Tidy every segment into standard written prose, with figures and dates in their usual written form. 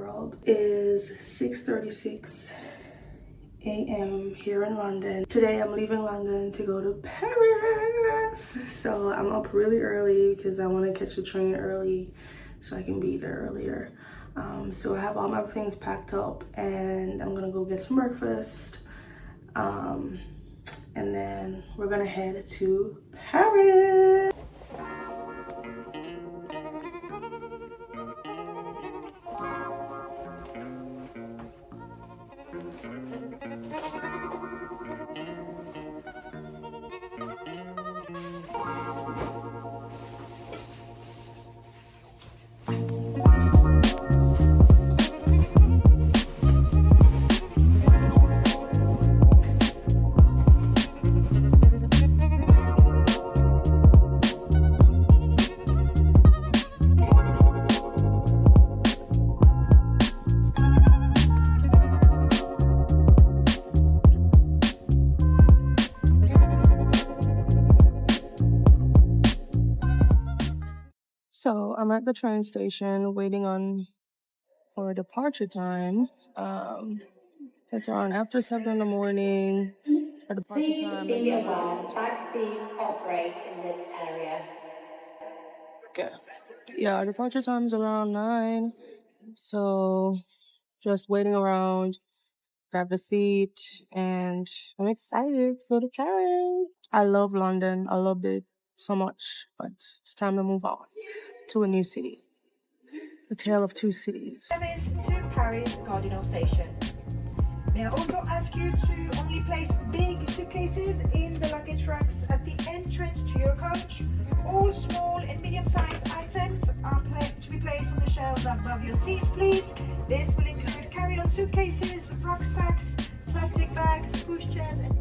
world. It is 6:36 a.m. here in London. Today I'm leaving London to go to Paris. So I'm up really early because I want to catch the train early so I can be there earlier. So I have all my things packed up and I'm gonna go get some breakfast. And then we're gonna head to Paris. So I'm at the train station waiting on for departure time. It's around after 7 in the morning. Our departure time is taxis operate in this area. okay. Yeah, our departure time is around 9. So just waiting around, grab a seat, and I'm excited to go to Paris. I love London. I loved it so much, but it's time to move on to a new city. The tale of two cities. Service to Paris Cardinal Station. May I also ask you to only place big suitcases in the luggage racks at the entrance to your coach. All small and medium-sized items are to be placed on the shelves above your seats, please. This will include carry-on suitcases, rucksacks, plastic bags, pushchairs, and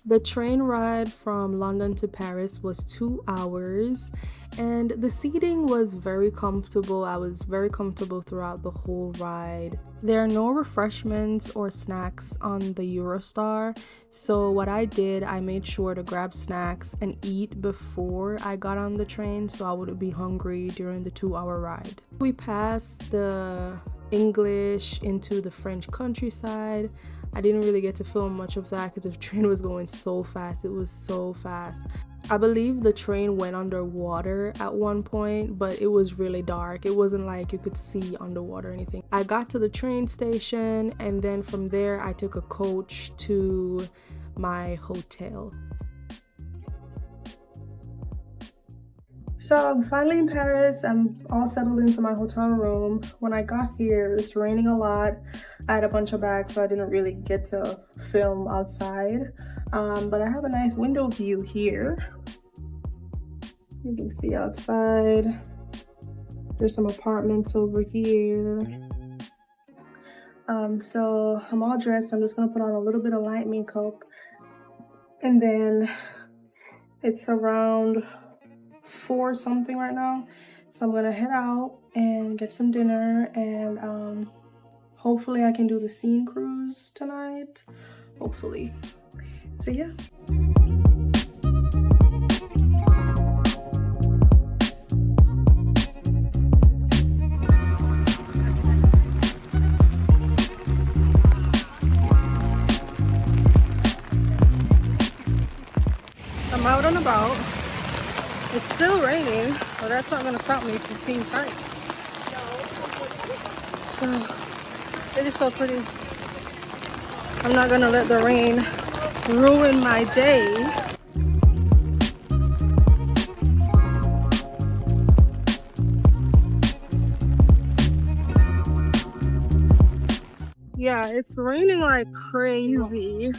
The train ride from London to Paris was 2 hours and the seating was very comfortable. I was very comfortable throughout the whole ride. There are no refreshments or snacks on the Eurostar, so what I did, I made sure to grab snacks and eat before I got on the train so I wouldn't be hungry during the 2-hour ride. We passed the English into the French countryside. I didn't really get to film much of that because the train was going so fast. It was so fast. I believe the train went underwater at one point, but it was really dark. It wasn't like you could see underwater or anything. I got to the train station and then from there I took a coach to my hotel. So I'm finally in Paris. I'm all settled into my hotel room. When I got here, it's raining a lot. I had a bunch of bags, so I didn't really get to film outside. But I have a nice window view here. You can see outside. There's some apartments over here. So I'm all dressed. I'm just gonna put on a little bit of light makeup. And then it's around 4 something right now, so I'm gonna head out and get some dinner and hopefully I can do the Seine cruise tonight, hopefully. So yeah. I'm out and about. It's still raining, but that's not gonna stop me from seeing sights. So, it is so pretty. I'm not gonna let the rain ruin my day. Yeah, it's raining like crazy,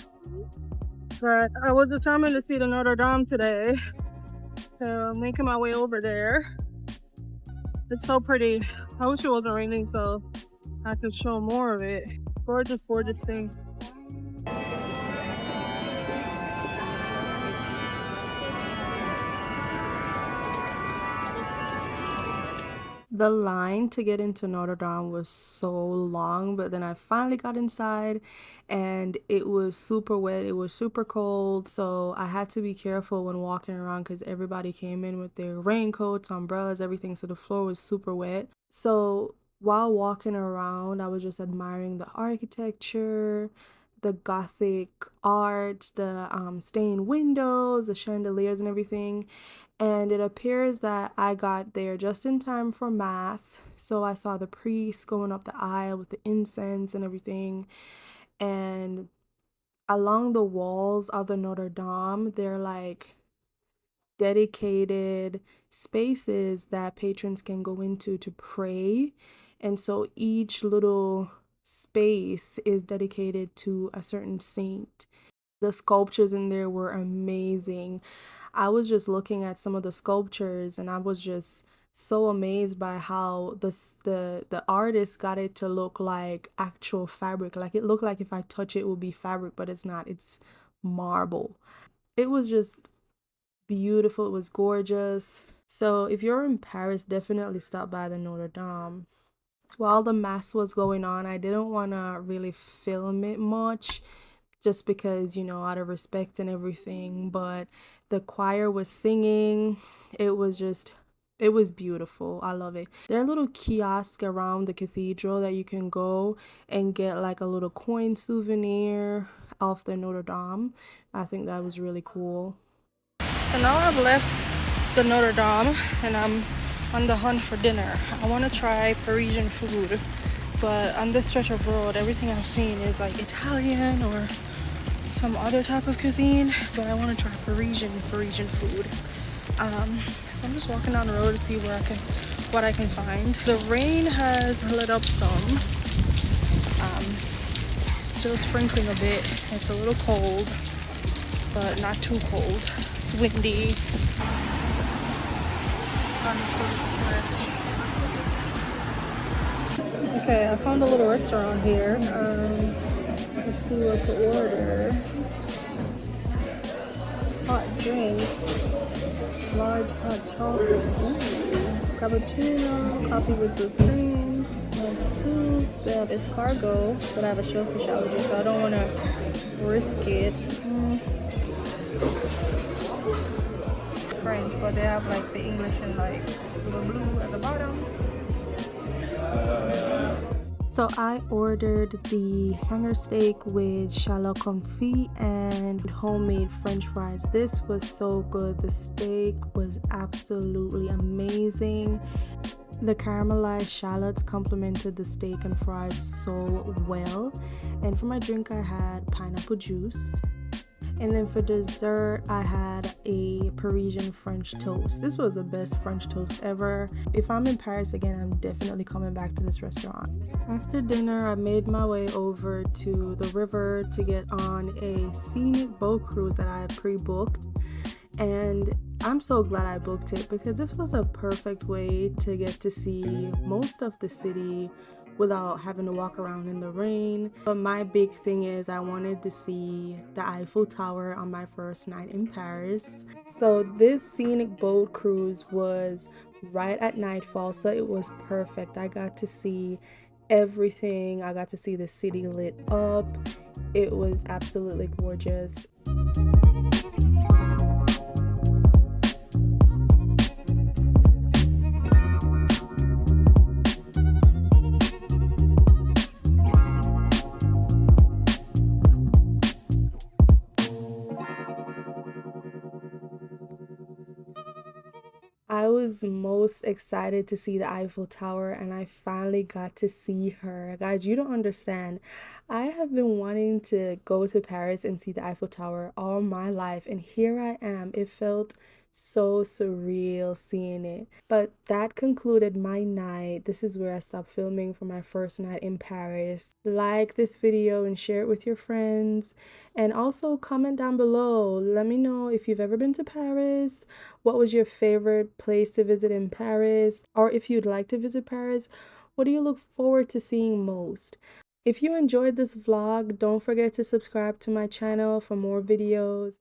but I was determined to see the Notre Dame today. So I'm making my way over there. It's so pretty. I wish it wasn't raining so I could show more of it. Gorgeous, gorgeous thing. The line to get into Notre Dame was so long, but then I finally got inside and it was super wet. It was super cold, so I had to be careful when walking around because everybody came in with their raincoats, umbrellas, everything, so the floor was super wet. So while walking around, I was just admiring the architecture, the Gothic art, the stained windows, the chandeliers, and everything. And it appears that I got there just in time for mass. So I saw the priest going up the aisle with the incense and everything. And along the walls of the Notre Dame, they're like dedicated spaces that patrons can go into to pray. And so each little space is dedicated to a certain saint. The sculptures in there were amazing. I was just looking at some of the sculptures and I was just so amazed by how the artist got it to look like actual fabric. Like it looked like if I touch it, it would be fabric, but it's not. It's marble. It was just beautiful. It was gorgeous. So if you're in Paris, definitely stop by the Notre Dame. While the mass was going on, I didn't want to really film it much just because, out of respect and everything, but the choir was singing. It was beautiful. I love it. There are little kiosks around the cathedral that you can go and get like a little coin souvenir of the Notre Dame. I think that was really cool. So now I've left the Notre Dame and I'm on the hunt for dinner. I want to try Parisian food, but on this stretch of road, everything I've seen is like Italian or some other type of cuisine, but I want to try Parisian food. So I'm just walking down the road to see what I can find. The rain has let up some. Still sprinkling a bit. It's a little cold, but not too cold. It's windy. Okay, I found a little restaurant here. Let's see what to order. Hot drinks, large hot chocolate, cappuccino, coffee with whipped cream, and soup. They have escargot, but I have a shellfish allergy, so I don't want to risk it. French, but they have like the English and like the blue at the bottom. So I ordered the hanger steak with shallot confit and homemade french fries. This was so good. The steak was absolutely amazing. The caramelized shallots complemented the steak and fries so well. And for my drink, I had pineapple juice. And then for dessert, I had a Parisian French toast. This was the best French toast ever. If I'm in Paris again, I'm definitely coming back to this restaurant. After dinner, I made my way over to the river to get on a scenic boat cruise that I had pre-booked. And I'm so glad I booked it because this was a perfect way to get to see most of the city without having to walk around in the rain. But my big thing is I wanted to see the Eiffel Tower on my first night in Paris. So this scenic boat cruise was right at nightfall, so it was perfect. I got to see everything. I got to see the city lit up. It was absolutely gorgeous. I was most excited to see the Eiffel Tower and I finally got to see her. Guys, you don't understand. I have been wanting to go to Paris and see the Eiffel Tower all my life, and here I am. It felt so surreal seeing it. But that concluded my night. This is where I stopped filming for my first night in Paris. Like this video and share it with your friends. And also comment down below. Let me know if you've ever been to Paris. What was your favorite place to visit in Paris? Or if you'd like to visit Paris, what do you look forward to seeing most? If you enjoyed this vlog, don't forget to subscribe to my channel for more videos.